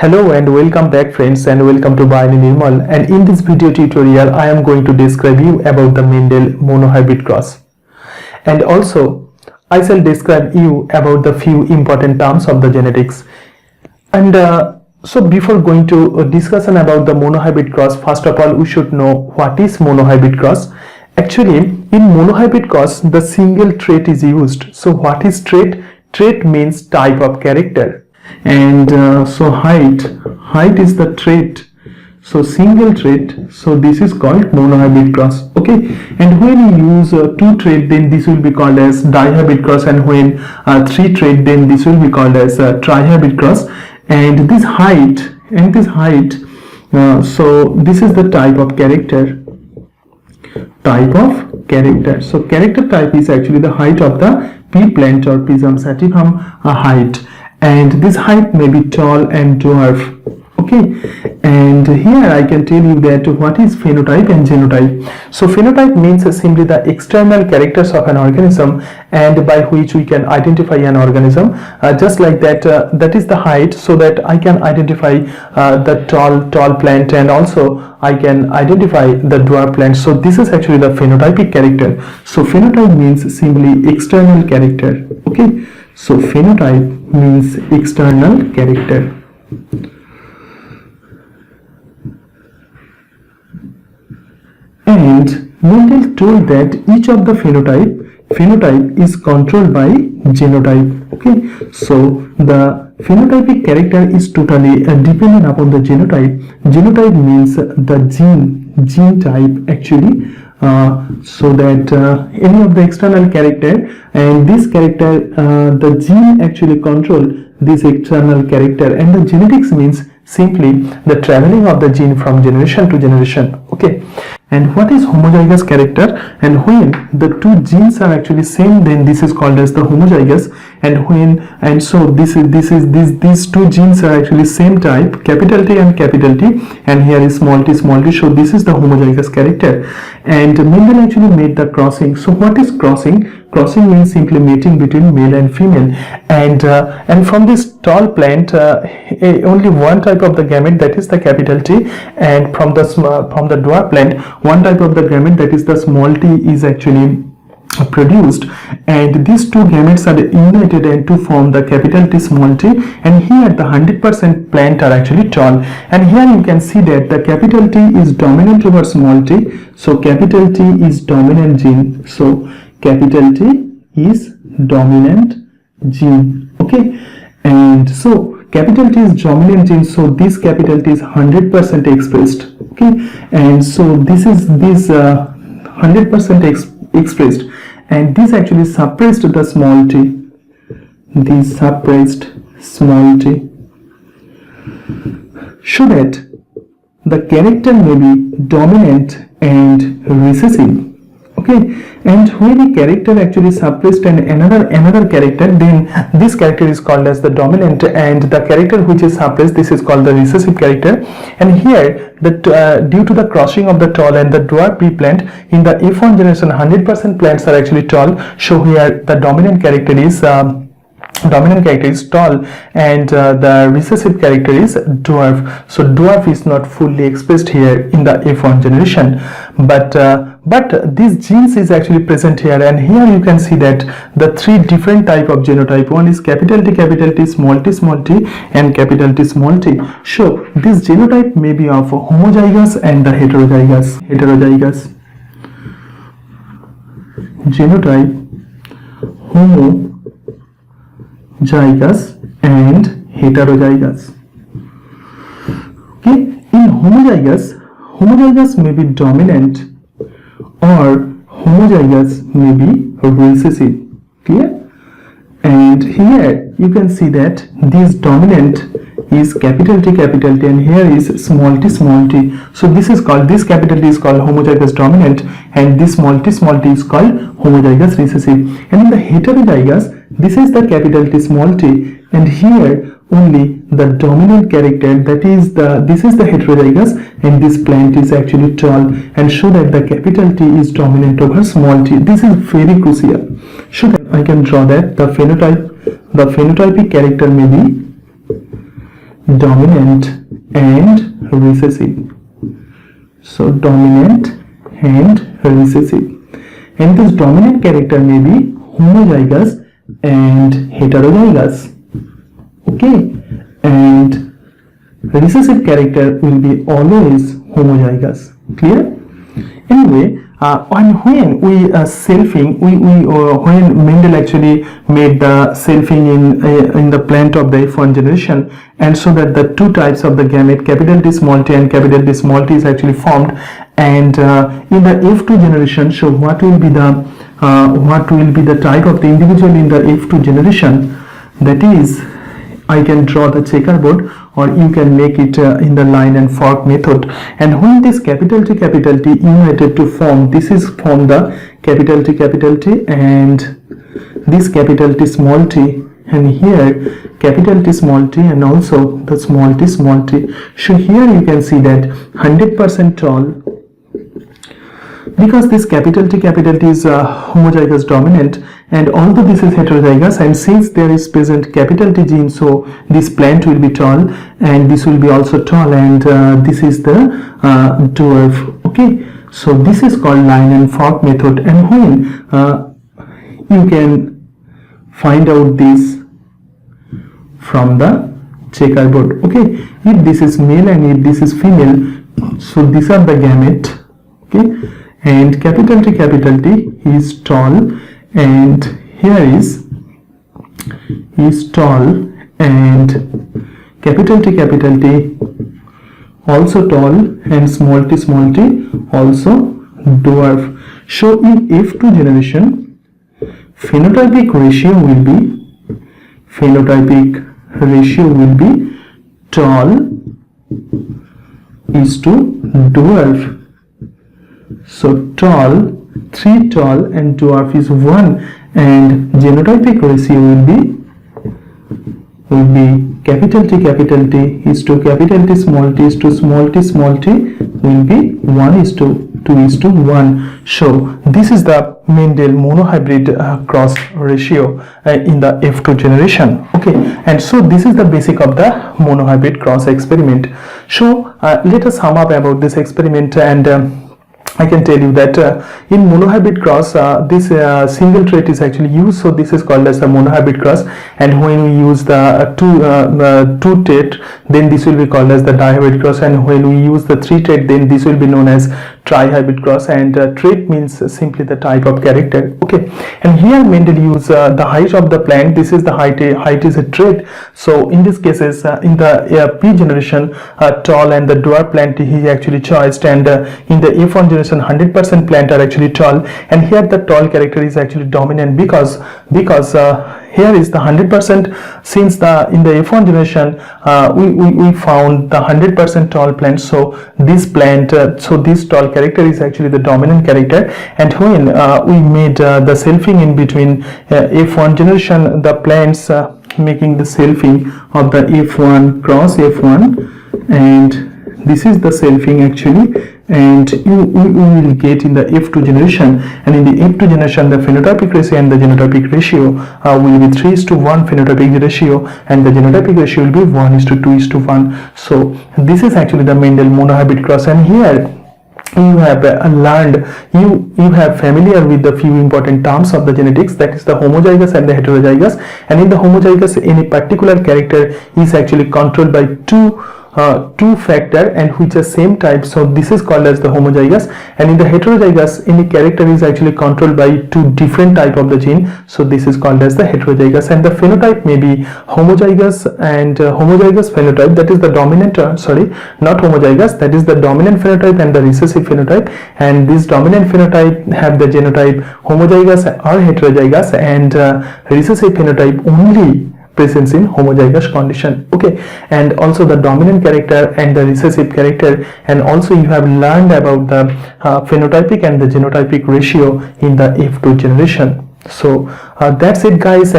Hello and welcome back friends, and welcome to Bhai Nirmal, and in this video tutorial I am going to describe you about the Mendel monohybrid cross, and also I shall describe you about the few important terms of the genetics. And so before going to a discussion about the monohybrid cross, first of all we should know what is monohybrid cross. Actually in monohybrid cross the single trait is used. So what is trait? Trait means type of character. And so height is the trait, so single trait, so this is called monohybrid cross. Okay, and when you use two trait, then this will be called as dihybrid cross, and when three trait, then this will be called as trihybrid cross. And this height so this is the type of character. So character type is actually the height of the pea plant or Pisum sativum height, and this height may be tall and dwarf. Okay, and here I can tell you that what is phenotype and genotype. So phenotype means simply the external characters of an organism, and by which we can identify an organism, just like that. That is the height, so that I can identify the tall plant, and also I can identify the dwarf plant. So this is actually the phenotypic character. So phenotype means simply external character. Okay, so phenotype means external character. And Mendel told that each of the phenotype is controlled by genotype. Okay, so the phenotypic character is totally dependent upon the genotype. Genotype means the gene type actually. So that any of the external character, and this character, the gene actually control this external character, and the genetics means simply the traveling of the gene from generation to generation. Okay, and what is homozygous character? And when the two genes are actually same, then this is called as the homozygous. And so these two genes are actually same type, capital T and capital T, and here is small t. So this is the homozygous character. And Mendel actually made the crossing. So what is crossing? Crossing means simply mating between male and female, and from this tall plant only one type of the gamete, that is the capital T, and from the dwarf plant one type of the gamete, that is the small t, is actually produced, and these two gametes are united and to form the capital T small t. And here the 100% plant are actually tall, and here you can see that the capital T is dominant over small t. So capital T is dominant gene. So capital T is dominant gene. Okay, and so capital T is dominant gene, so this capital T is 100% expressed. Okay, and so this is 100% expressed, and this actually suppressed the small t. This suppressed small t, so that the character may be dominant and recessive. Okay, and when a character actually suppressed and another character, then this character is called as the dominant, and the character which is suppressed, this is called the recessive character. And here due to the crossing of the tall and the dwarf pea plant, in the F1 generation 100% plants are actually tall. So here the dominant character is tall, and the recessive character is dwarf. So dwarf is not fully expressed here in the F1 generation, but these genes is actually present here. And here you can see that the three different type of genotype. One is capital T, small t, and capital T small t. So this genotype may be of homozygous and the heterozygous. Genotype homozygous and heterozygous. Okay, in homozygous may be dominant, or homozygous may be recessive. Clear? And here you can see that this dominant is capital T, and here is small t. So this capital T is called homozygous dominant, and this small t is called homozygous recessive. And in the heterozygous, this is the capital T small t, and here only the dominant character, this is the heterozygous, and this plant is actually tall, and show that the capital T is dominant over small t. This is very crucial. So I can draw that the phenotypic character may be dominant and recessive. So dominant and recessive. And this dominant character may be homozygous and heterozygous. Okay, and recessive character will be always homozygous. Clear? Anyway, when we selfing, when Mendel actually made the selfing in the plant of the F1 generation, and so that the two types of the gamete, capital T small t and capital T small t, is actually formed, and in the F2 generation, so what will be the type of the individual in the F2 generation? That is, I can draw the checkerboard, or you can make it in the line and fork method. And when this capital T united to form, this is from the capital T, and this capital T small t, and here capital T small t, and also the small t. So here you can see that 100% tall, because this capital T is homozygous dominant, and although this is heterozygous, and since there is present capital T gene, so this plant will be tall, and this will be also tall, and this is the dwarf. Okay, so this is called line and fork method. And when you can find out this from the checkerboard. Okay, if this is male and if this is female, so these are the gamete. Okay, and capital T is tall, and here is tall, and capital T also tall, and small t also dwarf. So in F2 generation, phenotypic ratio will be tall is to dwarf. So tall, 3 tall, and dwarf is 1, and genotypic ratio will be capital T is to capital T small t is to small t will be 1 is to 2 is to 1. So this is the Mendel monohybrid cross ratio in the F2 generation. Okay, and so this is the basic of the monohybrid cross experiment. So let us sum up about this experiment, and I can tell you that in monohybrid cross, this single trait is actually used, so this is called as the monohybrid cross. And when we use the two trait, then this will be called as the dihybrid cross. And when we use the 3 trait, then this will be known as trihybrid cross. And trait means simply the type of character. Okay, and here Mendel use the height of the plant. This is the height is a trait. So in this cases, in the P generation, tall and the dwarf plant he actually choiced, and in the F1 generation 100% plant are actually tall, and here the tall character is actually dominant because here is the 100%, since in the F1 generation we found the 100% tall plant, so this plant so this tall character is actually the dominant character. And when we made the selfing in between F1 generation, the plants making the selfing of the F1 cross F1, and this is the selfing actually, and you will get in the F2 generation. And in the F2 generation, the phenotypic ratio and the genotypic ratio will be 3:1 phenotypic ratio, and the genotypic ratio will be 1:2:1. So this is actually the Mendel monohybrid cross. And here you have learned, you have familiar with the few important terms of the genetics, that is the homozygous and the heterozygous. And in the homozygous, any particular character is actually controlled by two factor and which are same type, so this is called as the homozygous. And in the heterozygous, any character is actually controlled by 2 different type of the gene, so this is called as the heterozygous. And the phenotype may be homozygous and homozygous phenotype, that is the dominant not homozygous, that is the dominant phenotype and the recessive phenotype. And this dominant phenotype have the genotype homozygous or heterozygous, and recessive phenotype only presence in homozygous condition. Okay, and also the dominant character and the recessive character, and also you have learned about the phenotypic and the genotypic ratio in the F2 generation. So that's it guys. And